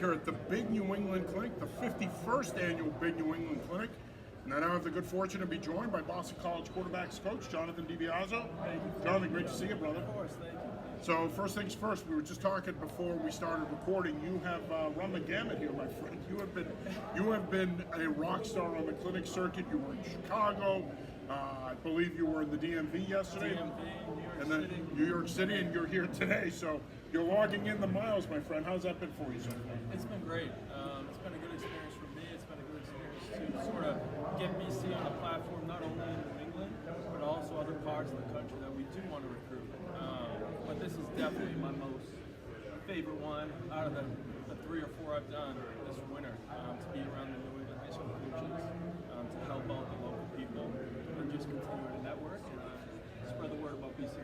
here at the Big New England Clinic, the 51st annual Big New England Clinic. And I now have the good fortune to be joined by Boston College quarterbacks coach Jonathan DiBiaso. Thank you. Jonathan, great to see you, brother. Of course, thank you. So first things first, we were just talking before we started recording. You have run the gamut here, my friend. You have been a rock star on the clinic circuit. You were in Chicago. I believe you were in the DMV yesterday. DMV, and then New York City, and you're here today. So you're logging in the miles, my friend. How's that been for you so far? It's been great. It's been a good experience for me. It's been a good experience to sort of get BC on the platform, not only in New England, but also other parts of the country that we do want to recruit. But this is definitely my most favorite one out of the 3 or 4 I've done this winter, to be around the New England high school coaches, to help out the local people, and just continue to network and spread the word about BC.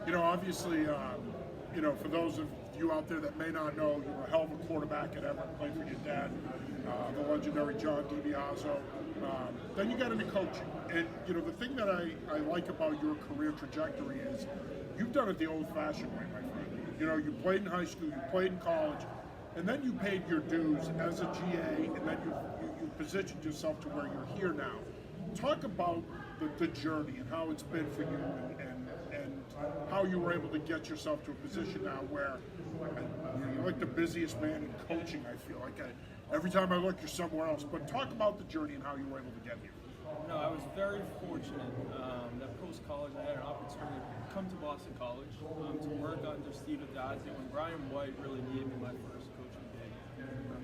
You know, obviously, for those of you out there that may not know, you were a hell of a quarterback at Everett, played for your dad, the legendary John DiBiaso. Then you got into coaching. And, the thing that I like about your career trajectory is you've done it the old-fashioned way, my friend. You played in high school, you played in college, and then you paid your dues as a GA, and then you positioned yourself to where you're here now. Talk about the journey and how it's been for you and how you were able to get yourself to a position now where you're like the busiest man in coaching, I feel like. Every time I look, you're somewhere else. But talk about the journey and how you were able to get here. No, I was very fortunate that post-college I had an opportunity to come to Boston College, to work under Steve DiBiaso, and Brian White really gave me my first coaching gig.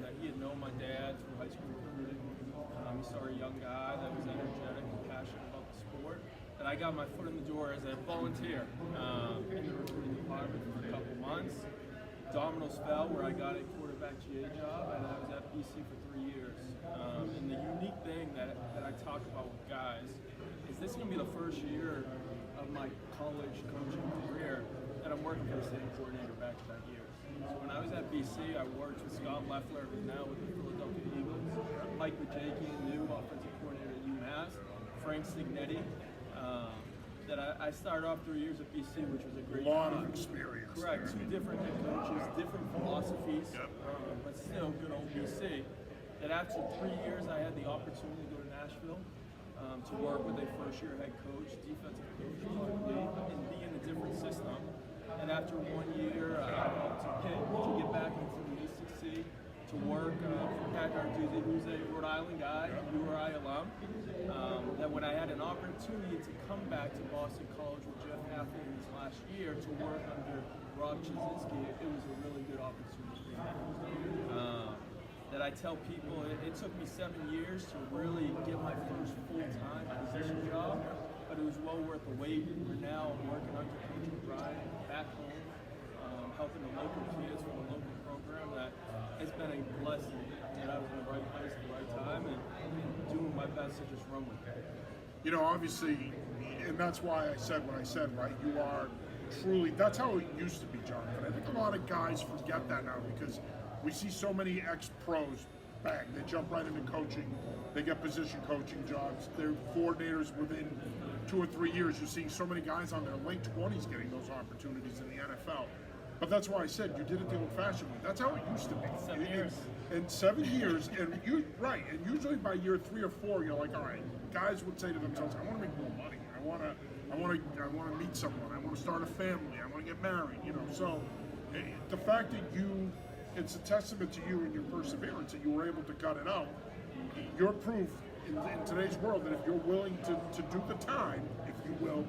That he had known my dad through high school recruiting. He saw a young guy that was energetic and passionate about the sport. And I got my foot in the door as a volunteer in the recruiting department for a couple months. Dominoes fell where I got a quarterback GA job, and I was at BC for 3 years. And the unique thing that I talk about with guys is this is going to be the first year of my college coaching career that I'm working for the same coordinator back-to-back years. So when I was at BC, I worked with Scott Leffler, who's now with the Philadelphia Eagles, Mike Majaki, new offensive coordinator at UMass, Frank Signetti. That I started off 3 years at BC, which was a great lot of experience. Correct. There. 2 different head coaches, different philosophies, but still good old BC. That after 3 years, I had the opportunity to go to Nashville to work with a first-year head coach, defensive coach, and be in a different system. And after 1 year, I went to Pitt to get back into the ACC to work for Pat Narduzzi, who's a Rhode Island guy, URI alum. That when I had an opportunity to come back to Boston College with Jeff Halfley this last year to work under Rob Chizinski, it was a really good opportunity for me. That I tell people, it took me 7 years to really get my first full-time position job, but it was well worth the wait. We're now working under Coach O'Brien back home, helping the local kids from the local program. That it's been a blessing that I was in the right place at the right time and doing my best to just run with it. Obviously, and that's why I said what I said, right? You are truly, that's how it used to be, Jonathan. I think a lot of guys forget that now because we see so many ex-pros, bang, they jump right into coaching, they get position coaching jobs, they're coordinators within 2 or 3 years. You're seeing so many guys on their late 20s getting those opportunities in the NFL. But that's why I said you did it the old-fashioned way. That's how it used to be. 7 years. In 7 years, and usually by year 3 or 4, you're like, all right. Guys would say to themselves, I want to make more money. I want to meet someone. I want to start a family. I want to get married. So the fact that it's a testament to you and your perseverance that you were able to cut it out. You're proof in today's world that if you're willing to do the time, if you will,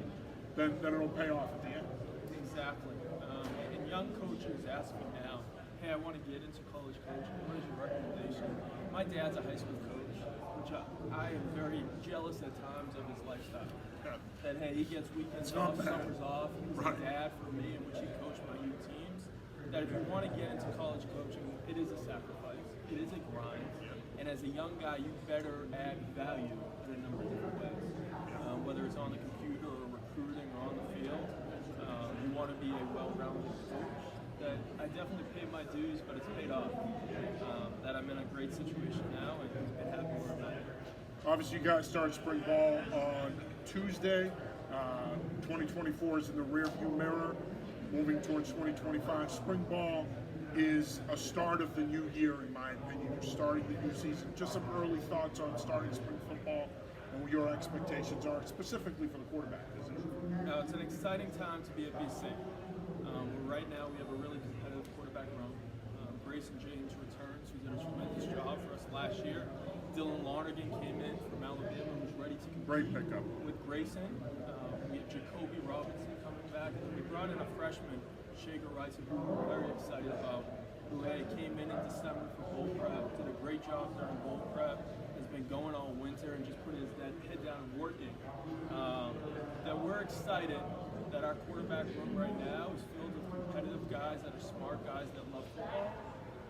then it'll pay off at the end. Exactly. And young coaches ask me now, hey, I want to get into college coaching. What is your recommendation? My dad's a high school coach, which I am very jealous at times of his lifestyle. Yeah. That, hey, he gets weekends off, summers off. He's a dad for me, in which he coached my youth teams. That if you want to get into college coaching, it is a sacrifice. It is a grind. And as a young guy, you better add value in a number of different ways. Whether it's on the computer or recruiting or on the field, you want to be a well-rounded coach. That I definitely paid my dues, but it's paid off. That I'm in a great situation now and happy where I'm at. Obviously, you guys start spring ball on Tuesday. 2024 is in the rearview mirror, moving towards 2025. Spring ball, is a start of the new year, in my opinion. You're starting the new season. Just some early thoughts on starting spring football and what your expectations are, specifically for the quarterback position. No, it's an exciting time to be at BC. Right now, we have a really competitive quarterback room. Grayson James returns, who did a tremendous job for us last year. Dylan Lonergan came in from Alabama, who's ready to compete. Great pickup. With Grayson. We have Jacoby Robinson coming back. And then we brought in a freshman, Shager Rice, who we're very excited about, who came in December for bowl prep, did a great job during bowl prep, has been going all winter and just put his head down and working. That we're excited that our quarterback room right now is filled with competitive guys that are smart guys that love football,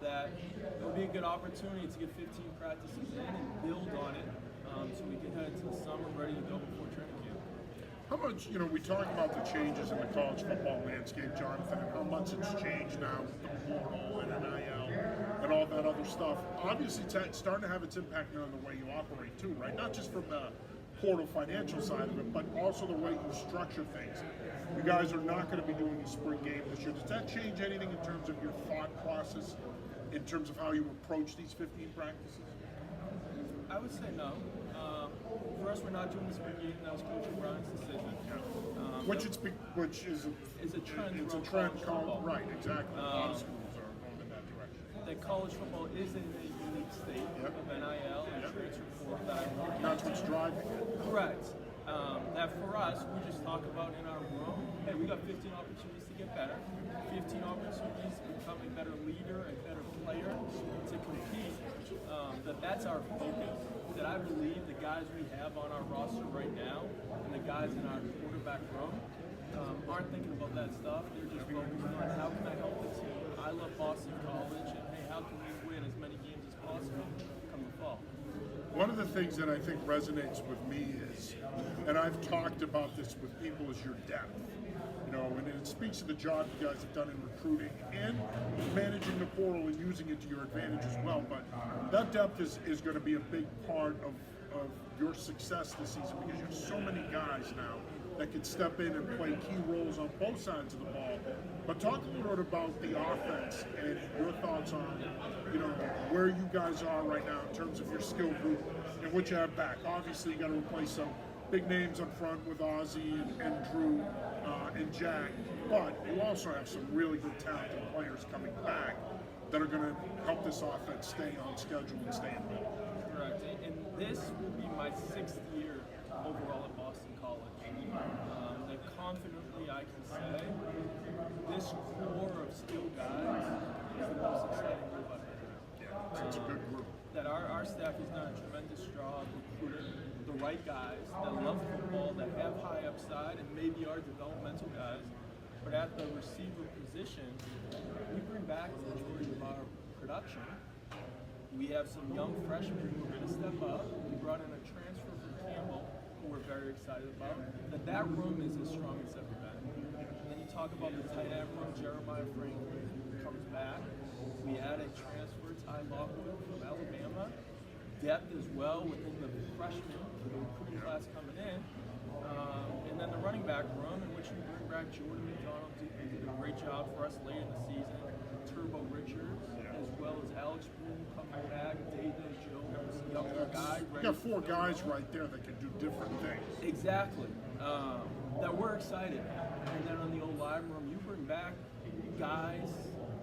that it'll be a good opportunity to get 15 practices in and build on it so we can head into the summer ready to go before training camp. How much, we talk about the changes in the college football landscape, Jonathan, and how much it's changed now with the portal and NIL and all that other stuff. Obviously, it's starting to have its impact on the way you operate too, right? Not just from the portal financial side of it, but also the way you structure things. You guys are not going to be doing the spring game this year. Does that change anything in terms of your thought process, in terms of how you approach these 15 practices? I would say no. For us, we're not doing the spring game. That was Coach O'Brien's decision. Which is a trend. It's a trend called, right, exactly. A lot of schools are going in that direction. That college football is in a unique state of NIL and transfer portal that I work in. That's what's driving it. Correct. That for us, we just talk about in our room, hey, we got 15 opportunities to get better, 15 opportunities to become a better leader, a better player, to compete. That's our focus. That I believe the guys we have on our roster right now and the guys in our quarterback room aren't thinking about that stuff. They're just focused on how can I help the team. I love Boston College, and hey, how can we win as many games as possible come the fall? One of the things that I think resonates with me is, and I've talked about this with people, is your depth. And it speaks to the job you guys have done in recruiting and managing the portal and using it to your advantage as well. But that depth is going to be a big part of your success this season, because you have so many guys now that can step in and play key roles on both sides of the ball. But talk a little bit about the offense and your thoughts on, where you guys are right now in terms of your skill group and what you have back. Obviously, you got to replace some big names up front with Ozzie and Drew and Jack, but you also have some really good talented players coming back that are going to help this offense stay on schedule and stay in ball. Correct. And this will be my 6th year overall at Boston College. That confidently I can say this core of skilled guys is the most exciting group I've ever had. Yeah, it's a good group. That our staff has done a tremendous job recruiting the right guys that love football, that have high upside, and maybe are developmental guys. But at the receiver position, we bring back the majority of our production. We have some young freshmen who are going to step up. We brought in a transfer from Campbell, who we're very excited about. That room is as strong as ever been. And then you talk about the tight end room, Jeremiah Franklin comes back. We add a transfer, Ty Lockwood from Alabama. Depth as well within the freshman, the recruiting class coming in. And then the running back room, in which we bring back Jordan McDonald, who did a great job for us late in the season. Turbo Richards, as well as Alex Boone coming back, David Jones, younger guy. You got 4 guys right there that can do different things. Exactly. That we're excited. And then on the old line room, you bring back guys,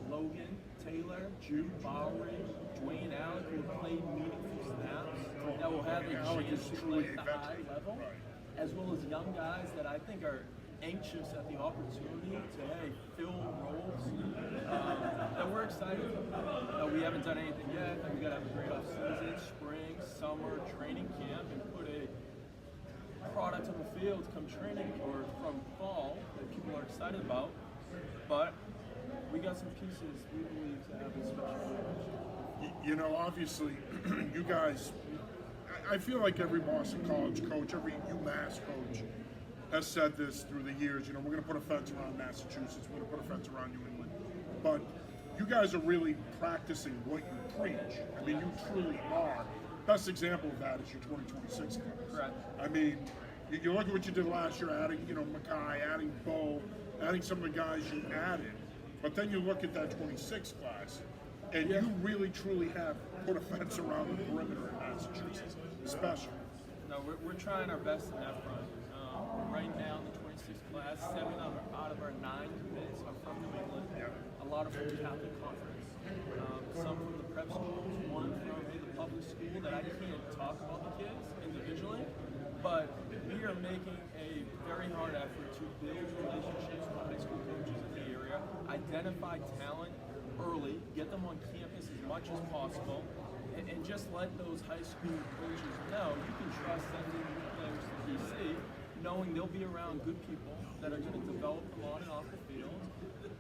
Logan, Taylor, Jude, Bowery, Dwayne Allen, who have played meaningful snaps, that will have a chance to play at the high level, as well as young guys that I think are anxious at the opportunity to fill roles that we're excited. We haven't done anything yet. We got to have a great off-season, spring, summer, training camp, and put a product on the field come training or from fall that people are excited about. But we got some pieces we believe to have a special. Obviously, you guys, I feel like every Boston College coach, every UMass coach has said this through the years. We're going to put a fence around Massachusetts, we're going to put a fence around New England. But you guys are really practicing what you preach. I mean, you truly are. Best example of that is your 2026 class. Correct. I mean, you look at what you did last year, adding, Mackay, adding Bo, adding some of the guys you added. But then you look at that 26 class, and you really truly have put a fence around the perimeter in Massachusetts, special. No, we're trying our best in that front. Right now in the 26th class, 7 out of our 9 commits are from New England. A lot of from the Catholic Conference. Some from the prep schools, one from the public school that I can't talk about the kids individually. But we are making a very hard effort to build relationships with high school coaches in the area, identify talent early, get them on campus as much as possible, and just let those high school coaches know you can trust sending your players to DC, knowing they'll be around good people that are going to develop them on and off the field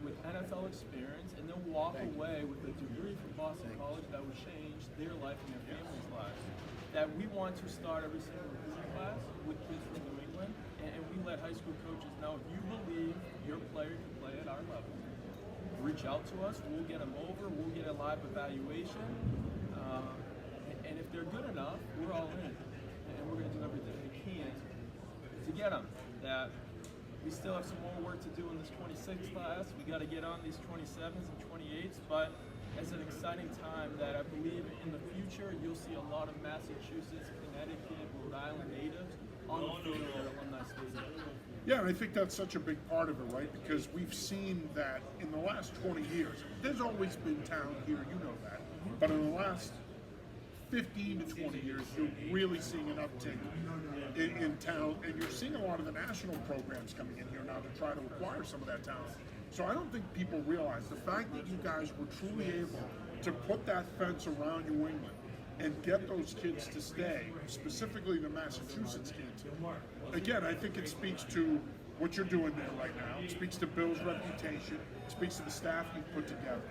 with NFL experience, and they'll walk away with a degree from Boston College that will change their life and their family's lives. That we want to start every single recruiting class with kids from New England, and we let high school coaches know if you believe your player can play at our level, reach out to us, we'll get them over, we'll get a live evaluation, and if they're good enough, we're all in, and we're going to do everything we can to get them. That we still have some more work to do in this 26th class. We got to get on these 27s and 28s, but it's an exciting time that I believe in the future you'll see a lot of Massachusetts, Connecticut, Rhode Island natives on the field at Alumni Stadium. Yeah, and I think that's such a big part of it, right? Because we've seen that in the last 20 years, there's always been talent here, you know that. But in the last 15 to 20 years, you're really seeing an uptick in talent, and you're seeing a lot of the national programs coming in here now to try to acquire some of that talent. So I don't think people realize the fact that you guys were truly able to put that fence around New England and get those kids to stay, specifically the Massachusetts kids. Again, I think it speaks to what you're doing there right now. It speaks to Bill's reputation. It speaks to the staff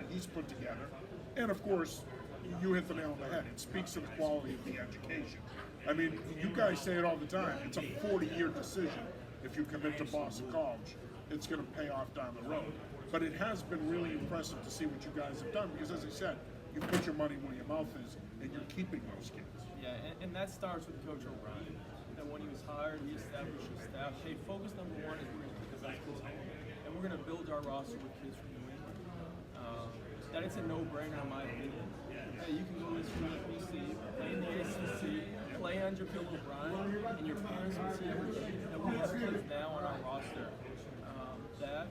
he's put together. And of course, you hit the nail on the head. It speaks to the quality of the education. I mean, you guys say it all the time. It's a 40-year decision if you commit to Boston College. It's going to pay off down the road. But it has been really impressive to see what you guys have done because, as I said, you put your money where your mouth is, and you're keeping those kids. Yeah, and that starts with Coach O'Brien. That when he was hired, he established his staff. Hey, focus number one is we're going to keep the best kids home, and we're going to build our roster with kids from New England. That it's a no-brainer in my opinion. Hey, you can go to school at BC, play in the ACC, play under Bill O'Brien, and your parents can see everything. And we have kids now on our roster that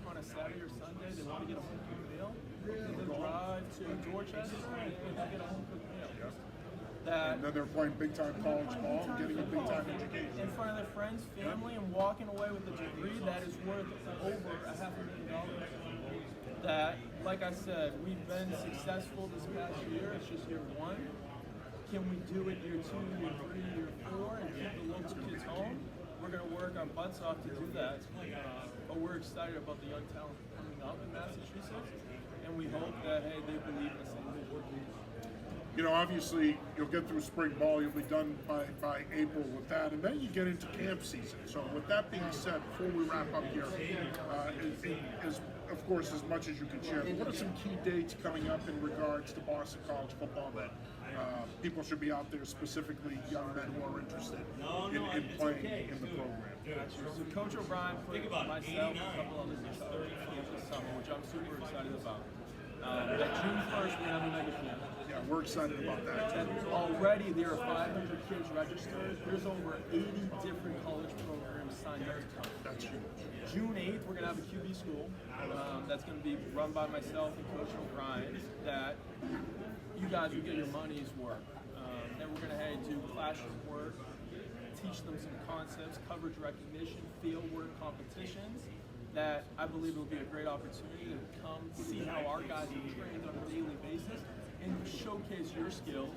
on a Saturday or Sunday they want to get a home cooked meal. They drive to Dorchester and they get a home cooked meal. That and then they're playing big-time college ball and getting a big-time education. in front of their friends, family, and walking away with a degree that is worth over $500,000. That, like I said, we've been successful this past year. It's just year one. Can we do it year 2, year 3, year 4, and keep the local kids home? We're going to work our butts off to do that. But we're excited about the young talent coming up in Massachusetts, and we hope that, hey, they believe in the same vision. You know, obviously, you'll get through spring ball. You'll be done by April with that, and then you get into camp season. So, with that being said, before we wrap up here, of course, as much as you can share, what are some key dates coming up in regards to Boston College football that people should be out there, specifically young men who are interested in playing in the program? So Coach O'Brien put myself and a couple others in charge of camp this summer, which I'm super excited about. At June 1st, we have a mega camp. Yeah, we're excited about that. And already there are 500 kids registered. There's over 80 different college programs signed up to come. That's huge. June 8th, we're going to have a QB school that's going to be run by myself and Coach O'Brien. That you guys will get your money's worth. Then we're going to do classroom work, teach them some concepts, coverage recognition, field work competitions. That I believe will be a great opportunity to come see how our guys are trained on a daily basis and showcase your skills.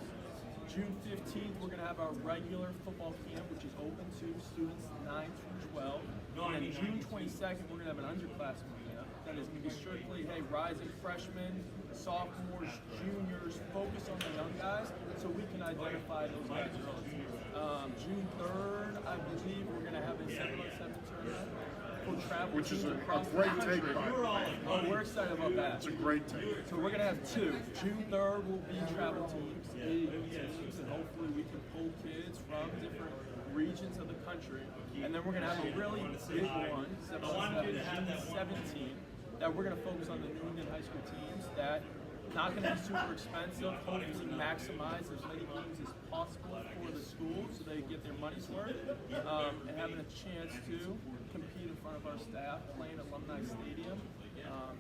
June 15th, we're going to have our regular football camp, which is open to students 9 through 12. And then June 22nd, we're going to have an underclassmen camp that is going to be strictly, hey, rising freshmen, sophomores, juniors, focus on the young guys so we can identify those guys early. June 3rd, I believe we're going to have a 7-on-7 tournament. Which is a great take, by the way. Oh, we're excited about that. It's a great take. So we're going to have 2. June 3rd will be travel teams, teams, and hopefully we can pull kids from different regions of the country. And then we're going to have a really big one, 7-on-7, June 17th, that we're going to focus on the New England high school teams that not going to be super expensive, hoping to maximize as many games as possible for the school so they get their money's worth, and having a chance to compete in front of our staff, playing Alumni Stadium,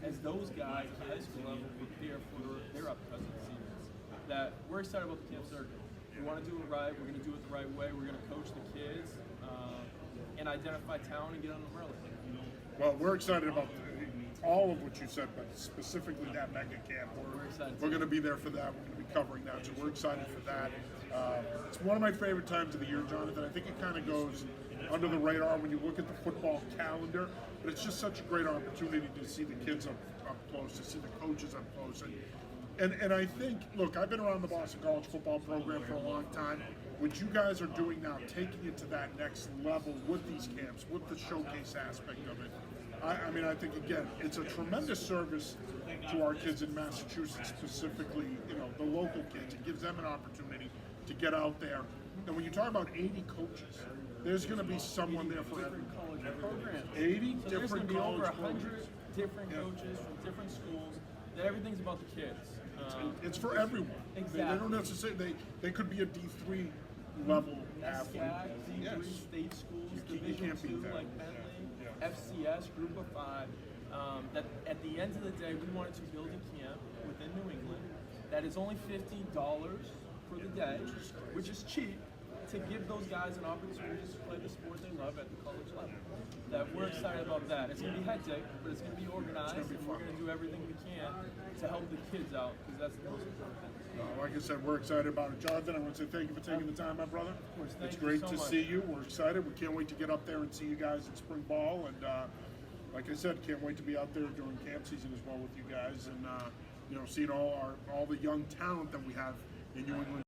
as those guys at the high school level prepare for their upcoming seasons. That we're excited about the camp circuit. We want to do it right. We're going to do it the right way. We're going to coach the kids and identify talent and get on them early. Well, we're excited about all of what you said, but specifically that mega camp. We're going to be there for that. We're going to be covering that, so we're excited for that. It's one of my favorite times of the year, Jonathan. I think it kind of goes under the radar when you look at the football calendar, but it's just such a great opportunity to see the kids up close, to see the coaches up close. And I think, look, I've been around the Boston College football program for a long time. What you guys are doing now, taking it to that next level with these camps, with the showcase aspect of it, I mean, I think, again, it's a tremendous service to our kids in Massachusetts, specifically, the local kids. It gives them an opportunity to get out there. And when you talk about 80 coaches, there's going to be someone there for every college program. 80 so different be over college 100 programs. different coaches from different schools. That everything's about the kids. It's for everyone. Exactly. They don't necessarily. They could be a D3 level athlete. SCAG, D3 Yes. state schools, You Division can't beat 2 that. like Bentley, FCS, Group of 5. That at the end of the day, we wanted to build a camp within New England that is only $50 for the day, which is cheap, to give those guys an opportunity to play the sport they love at the college level. That we're excited about that. It's going to be hectic, but it's going to be organized, and we're going to do everything we can to help the kids out, because that's the most important thing. Like I said, we're excited about it. Jonathan, I want to say thank you for taking the time, my brother. Of course, thank it's you great so to much. see you. We're excited. We can't wait to get up there and see you guys in spring ball. And like I said, can't wait to be out there during camp season as well with you guys, and seeing all the young talent that we have in New England.